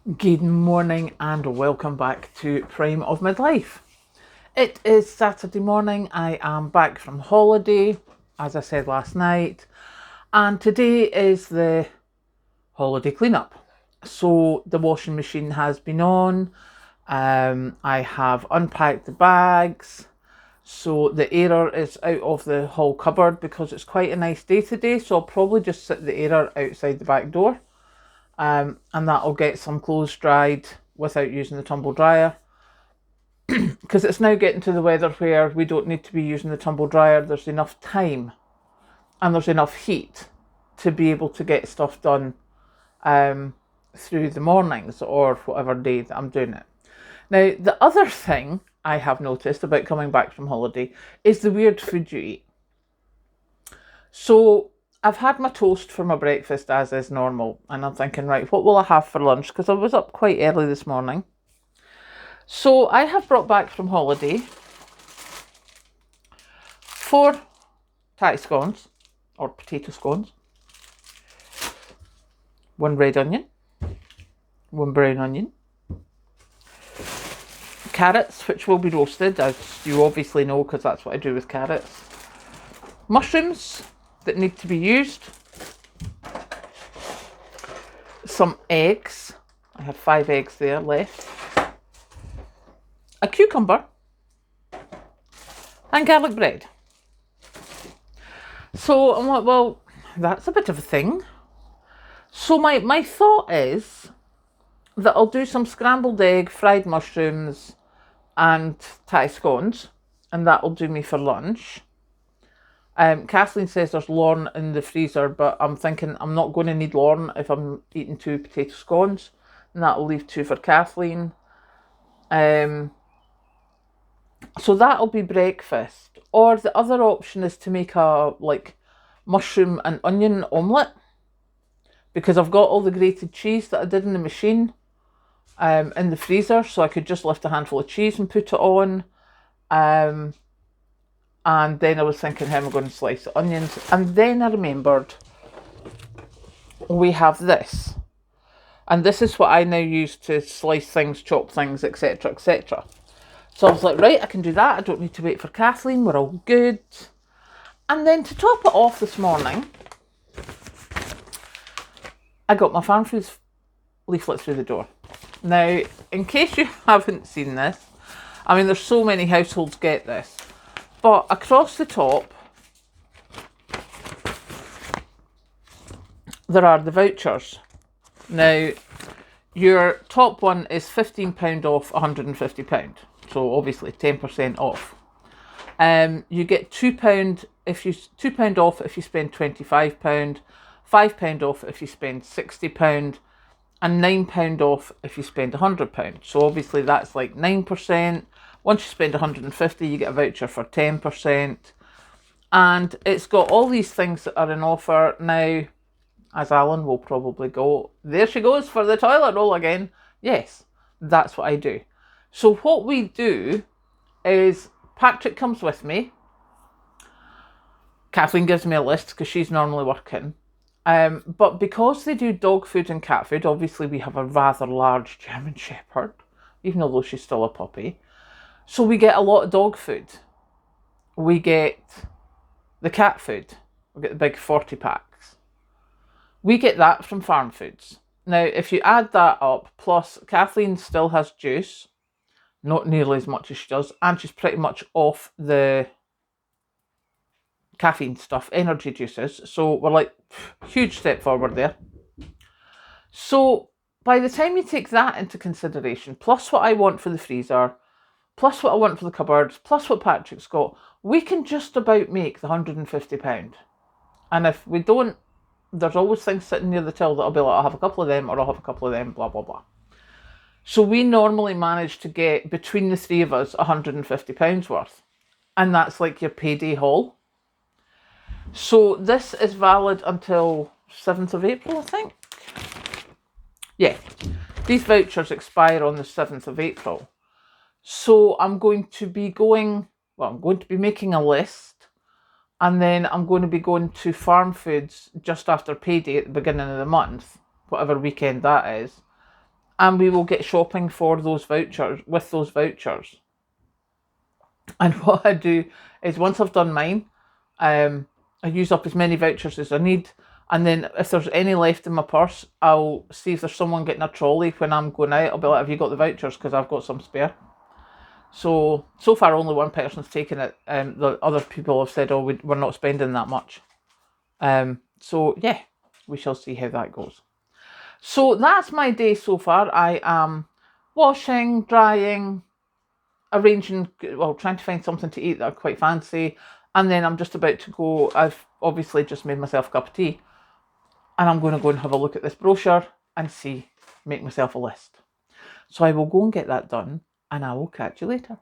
Good morning and welcome back to Prime of Midlife. It is Saturday morning. I am back from holiday, as I said last night, and today is the holiday cleanup. So the washing machine has been on. I have unpacked the bags. So the airer is out of the hall cupboard because it's quite a nice day today. So I'll probably just sit the airer outside the back door. And that'll get some clothes dried without using the tumble dryer, because it's now getting to the weather where we don't need to be using the tumble dryer. There's enough time and there's enough heat to be able to get stuff done through the mornings or whatever day that I'm doing it. Now, the other thing I have noticed about coming back from holiday is the weird food you eat. So I've had my toast for my breakfast as is normal, and I'm thinking, right, what will I have for lunch? Because I was up quite early this morning. So I have brought back from holiday 4 tatty scones, or potato scones, 1 red onion, 1 brown onion, carrots, which will be roasted, as you obviously know, because that's what I do with carrots, mushrooms that need to be used, some eggs, I have 5 eggs there left, a cucumber, and garlic bread. So I'm like, well, that's a bit of a thing. So my thought is that I'll do some scrambled egg, fried mushrooms, and Thai scones, and that'll do me for lunch. Kathleen says there's Lorne in the freezer, but I'm thinking I'm not going to need Lorne if I'm eating 2 potato scones, and that'll leave 2 for Kathleen. So that'll be breakfast. Or the other option is to make a mushroom and onion omelette, because I've got all the grated cheese that I did in the machine in the freezer, so I could just lift a handful of cheese and put it on. And then I was thinking, how am I going to slice the onions? And then I remembered we have this. And this is what I now use to slice things, chop things, etc., etc. So I was like, right, I can do that. I don't need to wait for Kathleen. We're all good. And then to top it off this morning, I got my farm foods leaflet through the door. Now, in case you haven't seen this, I mean, there's so many households get this, but across the top, there are the vouchers. Now, your top one is £15 off £150, so obviously 10% off. You get £2 £2 off if you spend £25, £5 off if you spend £60, and £9 off if you spend £100. So obviously that's like 9%. Once you spend £150, you get a voucher for 10%. And it's got all these things that are in offer now. As Alan will probably go, there she goes for the toilet roll again. Yes, that's what I do. So what we do is Patrick comes with me. Kathleen gives me a list because she's normally working. But because they do dog food and cat food, obviously we have a rather large German Shepherd, even though she's still a puppy. So we get a lot of dog food. We get the cat food. We get the big 40 packs. We get that from Farm Foods. Now, if you add that up, plus Kathleen still has juice, not nearly as much as she does, and she's pretty much off the caffeine stuff, energy juices. So we're like, huge step forward there. So by the time you take that into consideration, plus what I want for the freezer, plus what I want for the cupboards, plus what Patrick's got, we can just about make the £150. And if we don't, there's always things sitting near the till that I'll be like, I'll have a couple of them, or I'll have a couple of them, blah, blah, blah. So we normally manage to get, between the 3 of us, £150 worth. And that's like your payday haul. So this is valid until 7th of April, I think. Yeah, these vouchers expire on the 7th of April. So I'm going to be making a list, and then I'm going to be going to Farm Foods just after payday at the beginning of the month, whatever weekend that is, and we will get shopping for those vouchers, with those vouchers. And what I do is, once I've done mine, I use up as many vouchers as I need, and then if there's any left in my purse, I'll see if there's someone getting a trolley when I'm going out. I'll be like, have you got the vouchers? Because I've got some spare. So far only one person's taken it. The other people have said, oh, we're not spending that much. So yeah, we shall see how that goes. So that's my day so far. I am washing, drying, arranging, well, trying to find something to eat that I quite fancy. And then I'm just about to go. I've obviously just made myself a cup of tea. And I'm going to go and have a look at this brochure and make myself a list. So I will go and get that done, and I will catch you later.